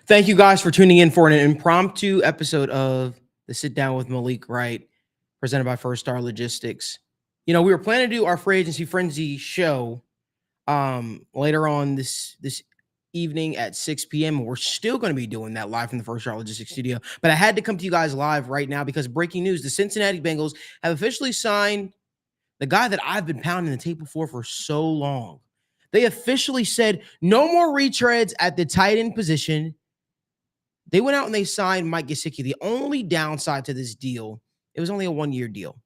Thank you guys for tuning in for an impromptu episode of the Sit Down with Malik Wright, presented by First Star Logistics. We were planning to do our free agency frenzy show later on this evening at 6 p.m. And we're still going to be doing that live from the First Star Logistics studio. But I had to come to you guys live right now because breaking news: the Cincinnati Bengals have officially signed the guy that I've been pounding the table for so long. They officially said no more retreads at the tight end position. They went out and they signed Mike Gesicki. The only downside to this deal, it was only a 1-year deal.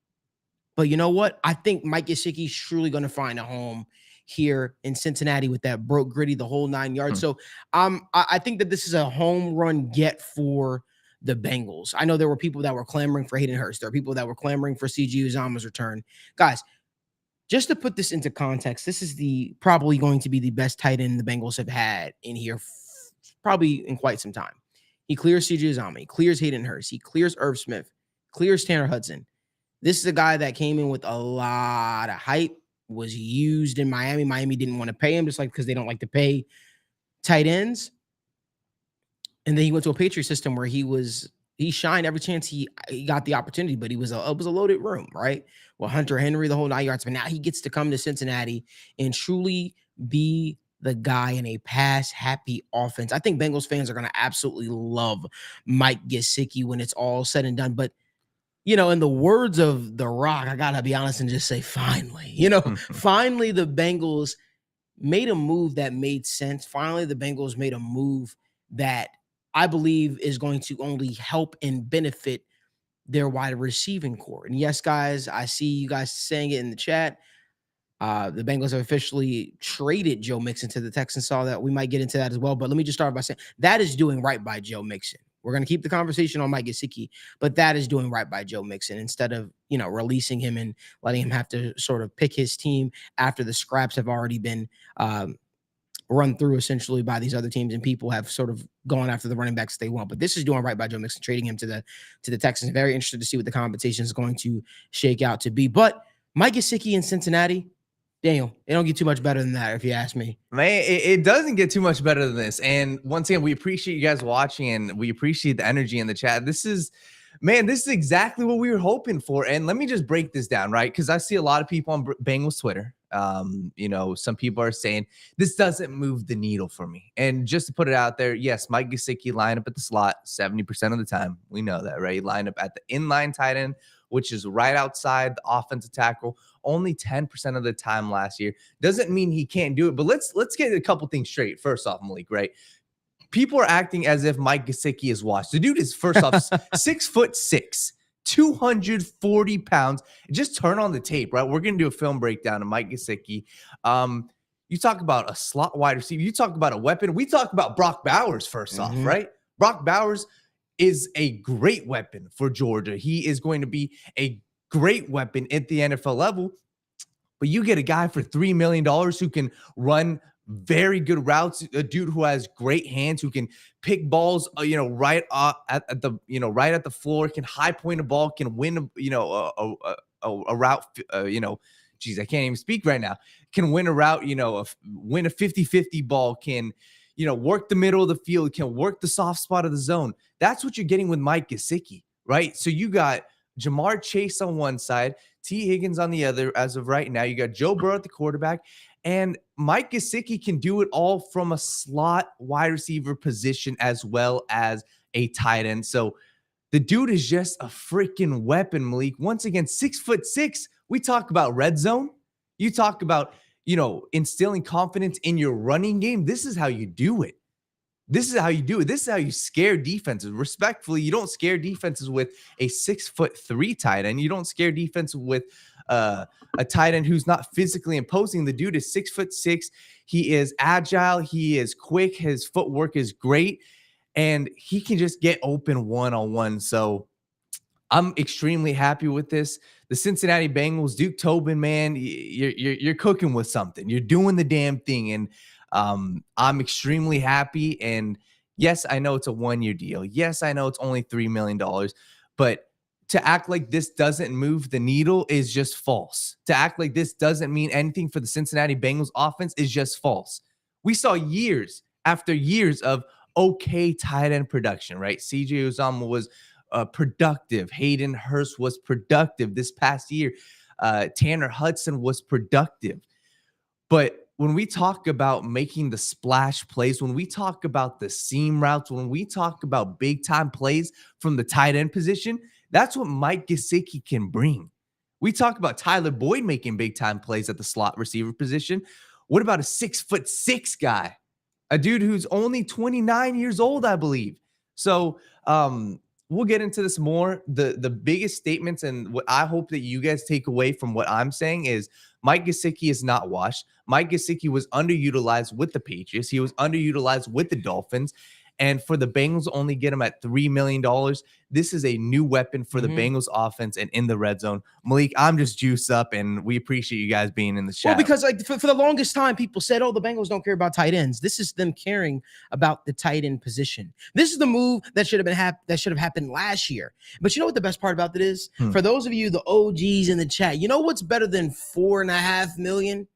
But you know what? I think Mike Gesicki is truly going to find a home here in Cincinnati with that broke gritty, the whole 9 yards. So I think that this is a home run get for the Bengals. I know there were people that were clamoring for Hayden Hurst. There are people that were clamoring for CG Uzama's return. Guys, just to put this into context, this is probably going to be the best tight end the Bengals have had in here probably in quite some time. He clears CJ Uzama. He clears Hayden Hurst. He clears Irv Smith. Clears Tanner Hudson. This is a guy that came in with a lot of hype, was used in Miami. Miami didn't want to pay him, just like because they don't like to pay tight ends. And then he went to a Patriot system where he shined every chance he got the opportunity, but it was a loaded room, right? Well, Hunter Henry, the whole 9 yards. But now he gets to come to Cincinnati and truly be the guy in a pass-happy offense. I think Bengals fans are going to absolutely love Mike Gesicki when it's all said and done. But, in the words of The Rock, I got to be honest and just say, finally. Finally the Bengals made a move that made sense. Finally the Bengals made a move that I believe is going to only help and benefit their wide receiving core. And yes, guys, I see you guys saying it in the chat. The Bengals have officially traded Joe Mixon to the Texans. Saw that. We might get into that as well. But let me just start by saying that is doing right by Joe Mixon. We're going to keep the conversation on Mike Gesicki, but that is doing right by Joe Mixon instead of, releasing him and letting him have to sort of pick his team after the scraps have already been run through essentially by these other teams and people have sort of gone after the running backs they want. But this is doing right by Joe Mixon, trading him to the Texans. Very interested to see what the compensation is going to shake out to be. But Mike Gesicki in Cincinnati, Daniel, it don't get too much better than that, if you ask me. Man, it doesn't get too much better than this. And once again, we appreciate you guys watching and we appreciate the energy in the chat. This is exactly what we were hoping for. And let me just break this down, right? Because I see a lot of people on Bengals Twitter. Some people are saying this doesn't move the needle for me. And just to put it out there, yes, Mike Gesicki line up at the slot 70% of the time. We know that, right? He lined up at the inline tight end, which is right outside the offensive tackle, only 10% of the time last year. Doesn't mean he can't do it, but let's get a couple things straight. First off, Malik, right? People are acting as if Mike Gesicki is washed. The dude is, first off, 6'6", 240 pounds. Just turn on the tape, right? We're going to do a film breakdown of Mike Gesicki. You talk about a slot wide receiver. You talk about a weapon. We talk about Brock Bowers first off, right? Brock Bowers is a great weapon for Georgia. He is going to be a great weapon at the NFL level. But you get a guy for $3 million who can run very good routes, a dude who has great hands, who can pick balls, right at the floor, can high point a ball, can win, a route, geez, I can't even speak right now, can win a route, win a 50-50 ball, can, work the middle of the field, can work the soft spot of the zone. That's what you're getting with Mike Gesicki, right? So you got Jamar Chase on one side, T. Higgins on the other as of right now. You got Joe Burrow at the quarterback, and Mike Gesicki can do it all from a slot wide receiver position as well as a tight end. So the dude is just a freaking weapon, Malik. Once again, 6'6". We talk about red zone. You talk about, instilling confidence in your running game. This is how you do it. This is how you do it. This is how you scare defenses. Respectfully, you don't scare defenses with a 6'3" tight end. You don't scare defense with a tight end who's not physically imposing. The dude is 6'6". He is agile. He is quick. His footwork is great, and he can just get open one-on-one. So I'm extremely happy with this. The Cincinnati Bengals, Duke Tobin, man, you're cooking with something. You're doing the damn thing, and I'm extremely happy. And yes, I know it's a 1-year deal. Yes, I know it's only $3 million, but to act like this doesn't move the needle is just false. To act like this doesn't mean anything for the Cincinnati Bengals offense is just false. We saw years after years of okay tight end production, right? CJ Uzomah was productive. Hayden Hurst was productive this past year. Tanner Hudson was productive. But when we talk about making the splash plays, when we talk about the seam routes, when we talk about big time plays from the tight end position, that's what Mike Gesicki can bring. We talk about Tyler Boyd making big time plays at the slot receiver position. What about a 6'6" guy? A dude who's only 29 years old, I believe. So we'll get into this more. The biggest statements and what I hope that you guys take away from what I'm saying is Mike Gesicki is not washed. Mike Gesicki was underutilized with the Patriots. He was underutilized with the Dolphins. And for the Bengals only get him at $3 million, this is a new weapon for the Bengals offense and in the red zone. Malik, I'm just juiced up, and we appreciate you guys being in the chat. Well, because like for the longest time, people said, oh, the Bengals don't care about tight ends. This is them caring about the tight end position. This is the move that should have happened last year. But you know what the best part about it is? For those of you, the OGs in the chat, you know what's better than $4.5 million?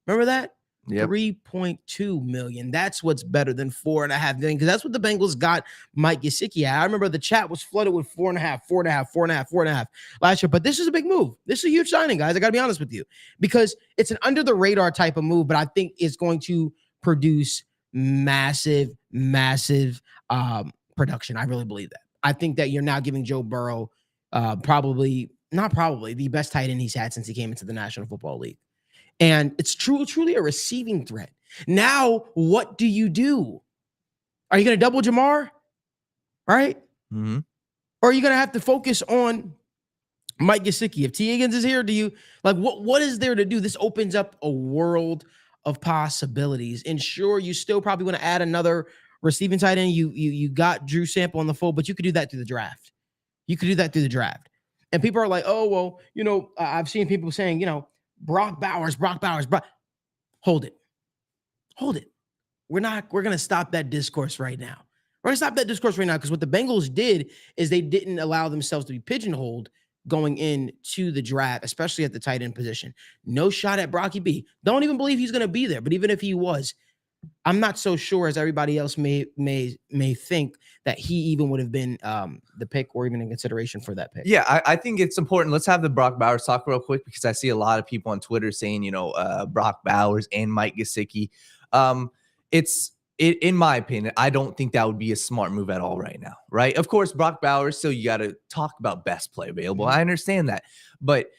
Remember that? Yep. 3.2 million. That's what's better than 4.5 million, because that's what the Bengals got Mike Gesicki at. I remember the chat was flooded with 4.5 last year. But this is a big move. This is a huge signing, guys. I got to be honest with you, because it's an under the radar type of move, but I think it's going to produce massive production. I really believe that. I think that you're now giving Joe Burrow the best tight end he's had since he came into the National Football League. And it's truly a receiving threat. Now, what do you do? Are you going to double Jamar? Right? Or are you going to have to focus on Mike Gesicki? If T. Higgins is here, do you what is there to do? This opens up a world of possibilities. And sure, you still probably want to add another receiving tight end. You got Drew Sample on the fold, but you could do that through the draft. And people are like, oh, well, I've seen people saying, Brock Bowers. Hold it. We're going to stop that discourse right now. Because what the Bengals did is they didn't allow themselves to be pigeonholed going into the draft, especially at the tight end position. No shot at Brocky B. Don't even believe he's going to be there. But even if he was, I'm not so sure as everybody else may think that he even would have been the pick or even in consideration for that pick. Yeah, I think it's important. Let's have the Brock Bowers talk real quick, because I see a lot of people on Twitter saying, Brock Bowers and Mike Gesicki. In my opinion, I don't think that would be a smart move at all right now, right? Of course, Brock Bowers, so you got to talk about best play available. I understand that. But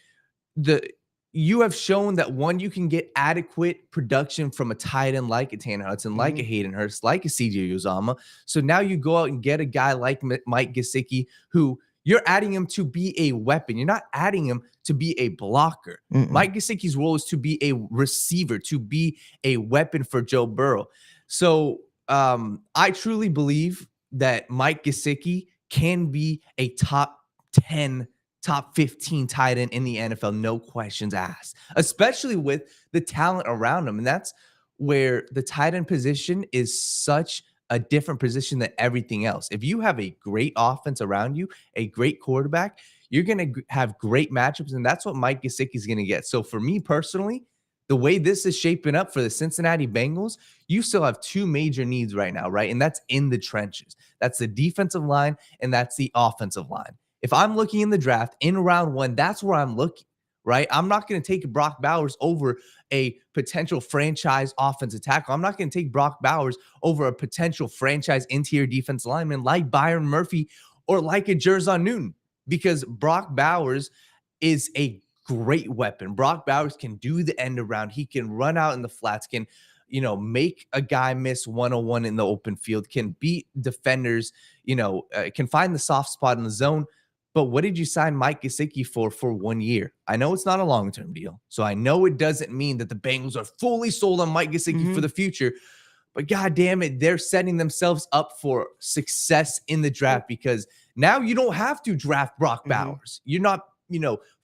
you have shown that, one, you can get adequate production from a tight end like a Tanner Hudson, like a Hayden Hurst, like a CJ Uzomah. So now you go out and get a guy like Mike Gesicki, who you're adding him to be a weapon. You're not adding him to be a blocker. Mike Gesicki's role is to be a receiver, to be a weapon for Joe Burrow. So I truly believe that Mike Gesicki can be a top 10, top 15 tight end in the NFL, no questions asked, especially with the talent around him. And that's where the tight end position is such a different position than everything else. If you have a great offense around you, a great quarterback, you're going to have great matchups, and that's what Mike Gesicki is going to get. So for me personally, the way this is shaping up for the Cincinnati Bengals, you still have two major needs right now, right? And that's in the trenches. That's the defensive line, and that's the offensive line. If I'm looking in the draft in round one, that's where I'm looking, right? I'm not going to take Brock Bowers over a potential franchise offensive tackle. I'm not going to take Brock Bowers over a potential franchise interior defense lineman like Byron Murphy or like a Jerzon Newton, because Brock Bowers is a great weapon. Brock Bowers can do the end around. He can run out in the flats, can make a guy miss 101 in the open field, can beat defenders, can find the soft spot in the zone. But what did you sign Mike Gesicki for 1 year? I know it's not a long-term deal, so I know it doesn't mean that the Bengals are fully sold on Mike Gesicki for the future, but God damn it, they're setting themselves up for success in the draft, because now you don't have to draft Brock Bowers. You're not,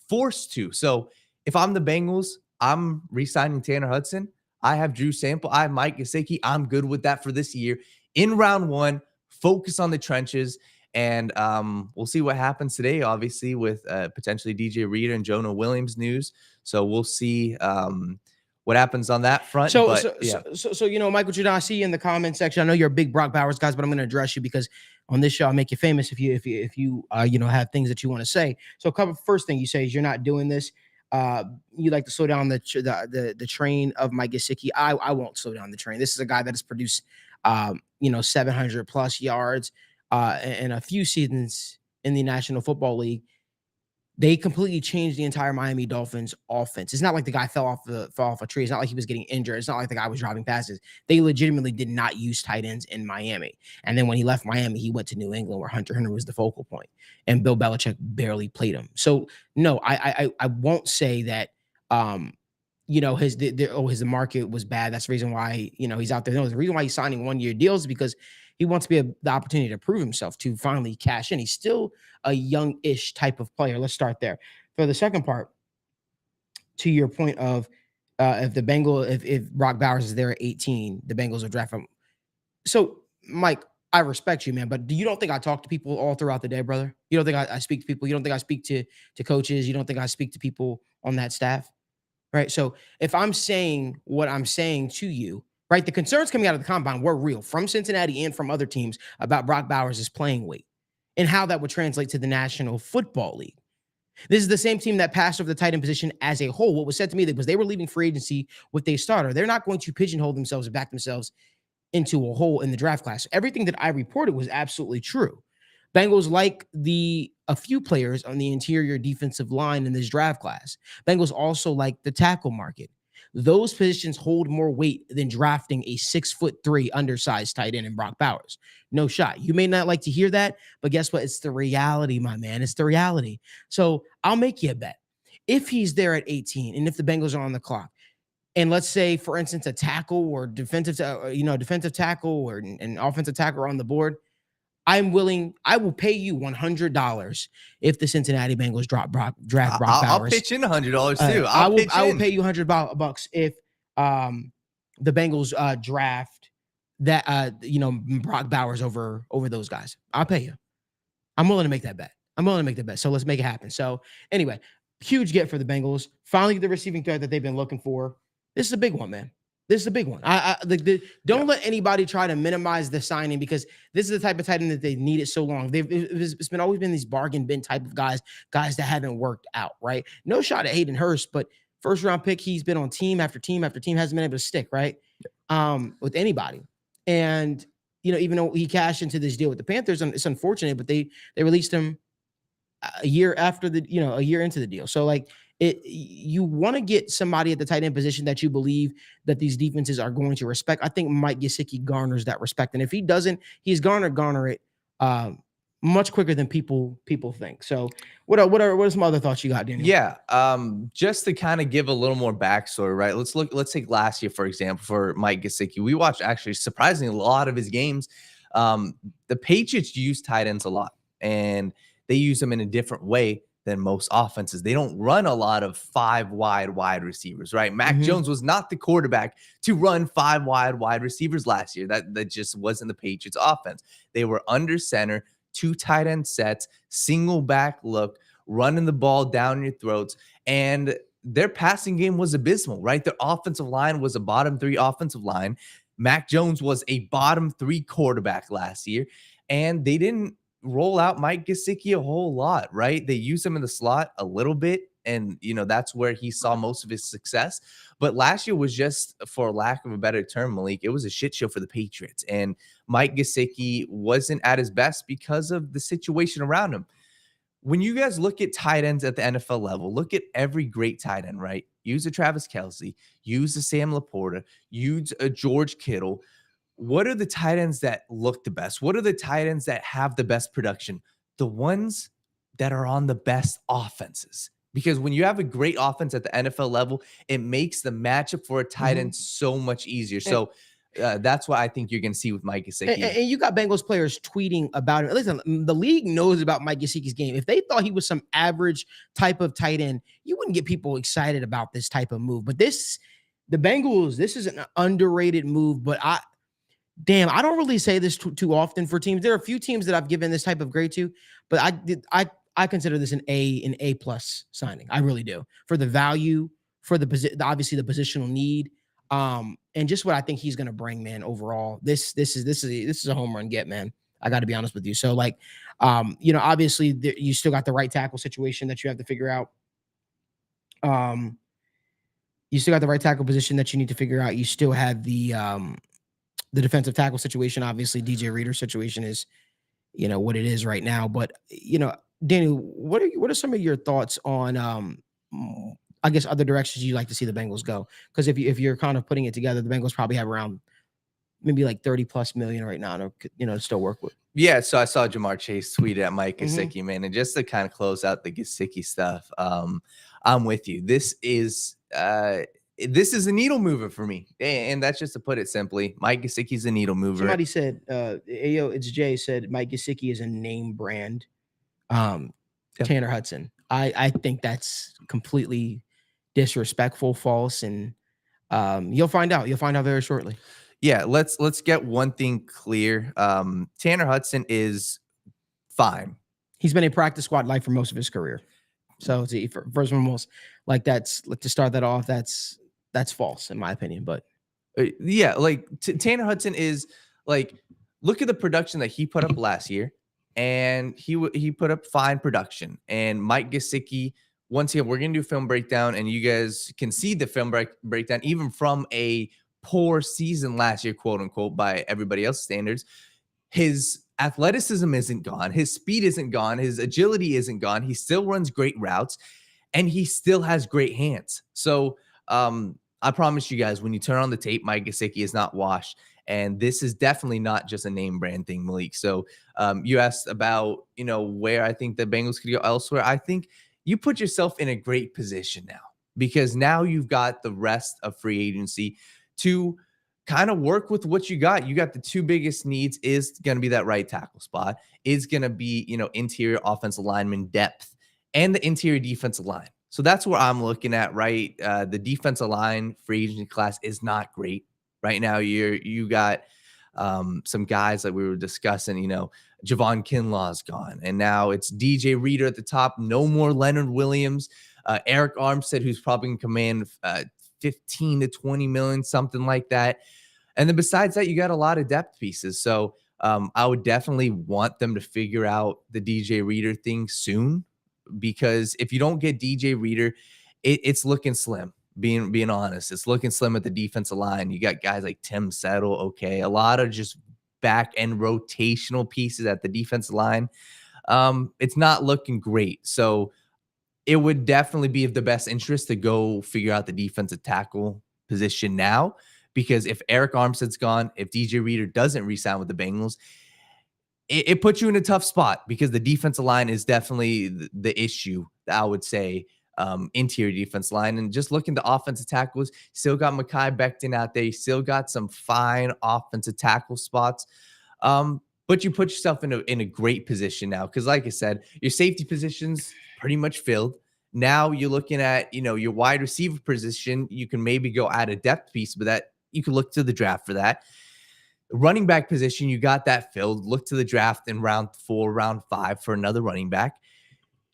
forced to. So if I'm the Bengals, I'm re-signing Tanner Hudson. I have Drew Sample. I have Mike Gesicki. I'm good with that for this year. In round one, focus on the trenches. And we'll see what happens today, obviously, with potentially DJ Reader and Jonah Williams news. So we'll see what happens on that front. So, But so, yeah, so, so, you know, Michael Jordan, I see you in the comment section. I know you're a big Brock Bowers guys, but I'm going to address you because on this show, I'll make you famous if you have things that you want to say. So, first thing you say is you're not doing this. You like to slow down the train of Mike Gesicki. I won't slow down the train. This is a guy that has produced, 700 plus yards, and a few seasons in the National Football League. They completely changed the entire Miami Dolphins offense. It's not like the guy fell off a tree. It's not like he was getting injured. It's not like the guy was dropping passes. They legitimately did not use tight ends in Miami. And then when he left Miami, he went to New England where Hunter Henry was the focal point, and Bill Belichick barely played him. So no, I won't say that his market was bad. That's the reason why he's out there. No, the reason why he's signing 1-year deals is because he wants to be the opportunity to prove himself, to finally cash in. He's still a young-ish type of player. Let's start there. For the second part, to your point of if Brock Bowers is there at 18, the Bengals will draft him. So, Mike, I respect you, man, but you don't think I talk to people all throughout the day, brother? You don't think I speak to people? You don't think I speak to coaches? You don't think I speak to people on that staff? Right? So if I'm saying what I'm saying to you, right, the concerns coming out of the combine were real from Cincinnati and from other teams about Brock Bowers' playing weight and how that would translate to the National Football League. This is the same team that passed over the tight end position as a whole. What was said to me was they were leaving free agency with a starter. They're not going to pigeonhole themselves and back themselves into a hole in the draft class. Everything that I reported was absolutely true. Bengals like a few players on the interior defensive line in this draft class. Bengals also like the tackle market. Those positions hold more weight than drafting a 6'3" undersized tight end in Brock Bowers. No shot. You may not like to hear that, but guess what? It's the reality, my man. It's the reality. So I'll make you a bet. If he's there at 18 and if the Bengals are on the clock, and let's say, for instance, a tackle or defensive tackle or an offensive tackle are on the board, I will pay you $100 if the Cincinnati Bengals draft Brock Bowers. I'll pitch in $100 too. I will pay you $100 if the Bengals draft that Brock Bowers over those guys. I'll pay you. I'm willing to make that bet. So let's make it happen. So anyway, huge get for the Bengals. Finally get the receiving threat that they've been looking for. This is a big one, man. This is a big one. Don't let anybody try to minimize the signing because this is the type of tight end that they needed so long. It's always been these bargain bin type of guys that haven't worked out, right? No shot at Hayden Hurst, but first round pick, he's been on team after team after team, hasn't been able to stick, right? With anybody. And even though he cashed into this deal with the Panthers, it's unfortunate, but they released him a year into the deal. So you want to get somebody at the tight end position that you believe that these defenses are going to respect. I think Mike Gesicki garners that respect. And if he doesn't, he's garner it much quicker than people think. So what are some other thoughts you got, Daniel? Yeah. Just to kind of give a little more backstory, right? Let's take last year, for example, for Mike Gesicki. We watched actually surprisingly a lot of his games. The Patriots use tight ends a lot and they use them in a different way than most offenses. They don't run a lot of 5 wide receivers, right? Mac Jones was not the quarterback to run 5 wide receivers last year. That just wasn't the Patriots offense. They were under center, 2 tight end sets, single back look, running the ball down your throats. And their passing game was abysmal, right? Their offensive line was a bottom 3 offensive line. Mac Jones was a bottom 3 quarterback last year. And they didn't roll out Mike Gesicki a whole lot, right? They used him in the slot a little bit, and that's where he saw most of his success. But last year was just, for lack of a better term, Malik, it was a shit show for the Patriots. And Mike Gesicki wasn't at his best because of the situation around him. When you guys look at tight ends at the NFL level, look at every great tight end, right? Use a Travis Kelce, use a Sam Laporta, use a George Kittle. What are the tight ends that look the best? What are the tight ends that have the best production? The ones that are on the best offenses. Because when you have a great offense at the NFL level, it makes the matchup for a tight end so much easier. So that's what I think you're going to see with Mike Gesicki. And you got Bengals players tweeting about it. Listen, the league knows about Mike Gesicki's game. If they thought he was some average type of tight end, you wouldn't get people excited about this type of move. But the Bengals, this is an underrated move, but I don't really say this too often for teams. There are a few teams that I've given this type of grade to, but I consider this an A plus signing. I really do, for the value, for obviously the positional need. And just what I think he's going to bring, man, overall. This is a home run get, man. I got to be honest with you. So like, obviously you still got the right tackle situation that you have to figure out. You still got the right tackle position that you need to figure out. You still have the defensive tackle situation. Obviously, DJ Reader's situation is, what it is right now. But Danny, what are some of your thoughts on I guess other directions you like to see the Bengals go? Because if you're kind of putting it together, the Bengals probably have around maybe like 30+ million right now to still work with. Yeah, so I saw Jamar Chase tweet at Mike Gesicki, man, and just to kind of close out the Gesicki stuff, I'm with you. This is a needle mover for me, and that's just to put it simply. Mike Gesicki's a needle mover. Somebody said, "Ayo, it's Jay." Said Mike Gesicki is a name brand. Tanner Hudson. I think that's completely disrespectful, false, and you'll find out. You'll find out very shortly. Yeah, let's get one thing clear. Tanner Hudson is fine. He's been a practice squad life for most of his career. So first and foremost, like to start that off, that's false in my opinion. But yeah, like Tanner Hudson is like, look at the production that he put up last year, and he put up fine production. And Mike Gesicki, once again, we're gonna do film breakdown, and you guys can see the film breakdown even from a poor season last year, quote unquote, by everybody else's standards. His athleticism isn't gone. His speed isn't gone. His agility isn't gone. He still runs great routes, and he still has great hands. So I promise you guys, when you turn on the tape, Mike Gesicki is not washed. And this is definitely not just a name brand thing, Malik. So you asked about, where I think the Bengals could go elsewhere. I think you put yourself in a great position now, because now you've got the rest of free agency to kind of work with what you got. You got the two biggest needs is going to be that right tackle spot, is going to be, interior offensive lineman depth, and the interior defensive line. So that's where I'm looking at, right? The defensive line free agency class is not great right now. You got some guys that we were discussing, Javon Kinlaw's gone, and now it's DJ Reader at the top. No more Leonard Williams, Eric Armstead, who's probably going to command 15 to 20 million, something like that. And then besides that, you got a lot of depth pieces. So I would definitely want them to figure out the DJ Reader thing soon, because if you don't get DJ Reader, it's looking slim. Being honest, it's looking slim at the defensive line. You got guys like Tim Settle, okay, a lot of just back end rotational pieces at the defensive line. It's not looking great. So it would definitely be of the best interest to go figure out the defensive tackle position now, because if Eric Armstead's gone, if DJ Reader doesn't re-sign with the Bengals, it puts you in a tough spot, because the defensive line is definitely the issue, I would say, interior defense line. And just looking to offensive tackles, still got Mekhi Becton out there. You still got some fine offensive tackle spots. But you put yourself in a great position now, because like I said, your safety position's pretty much filled. Now you're looking at, your wide receiver position. You can maybe go add a depth piece, but that you can look to the draft for that. Running back position, you got that filled. Look to the draft in round 4, round 5 for another running back.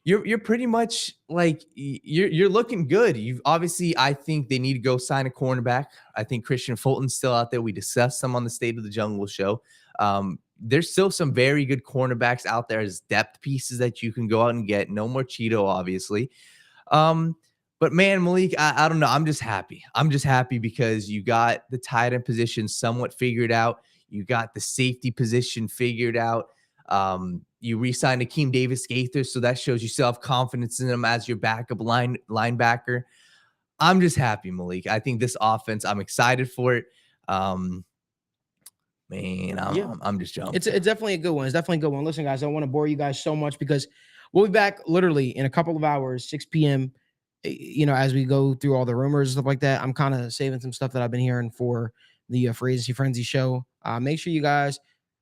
You're pretty much like you're looking good. You've obviously, I think they need to go sign a cornerback. I think Christian Fulton's still out there. We discussed some on the State of the Jungle show. There's still some very good cornerbacks out there as depth pieces that you can go out and get. No more Cheeto, obviously. But man, Malik, I don't know. I'm just happy. I'm just happy because you got the tight end position somewhat figured out. You got the safety position figured out. You re-signed Akeem Davis-Gaither, so that shows you still have confidence in him as your backup linebacker. I'm just happy, Malik. I think this offense, I'm excited for it. Man, I'm just jumping. It's definitely a good one. It's definitely a good one. Listen, guys, I don't want to bore you guys so much, because we'll be back literally in a couple of hours, 6 p.m., as we go through all the rumors and stuff like that. I'm kind of saving some stuff that I've been hearing for the Free Agency Frenzy show. Make sure you guys,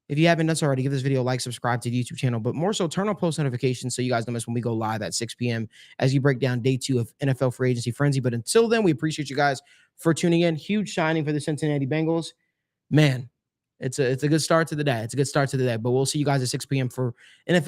if you haven't done so already, give this video a like, subscribe to the YouTube channel, but more so turn on post notifications so you guys don't miss when we go live at 6 p.m. as you break down day 2 of NFL Free Agency Frenzy. But until then, we appreciate you guys for tuning in. Huge signing for the Cincinnati Bengals. Man, it's a good start to the day. It's a good start to the day, but we'll see you guys at 6 p.m. for NFL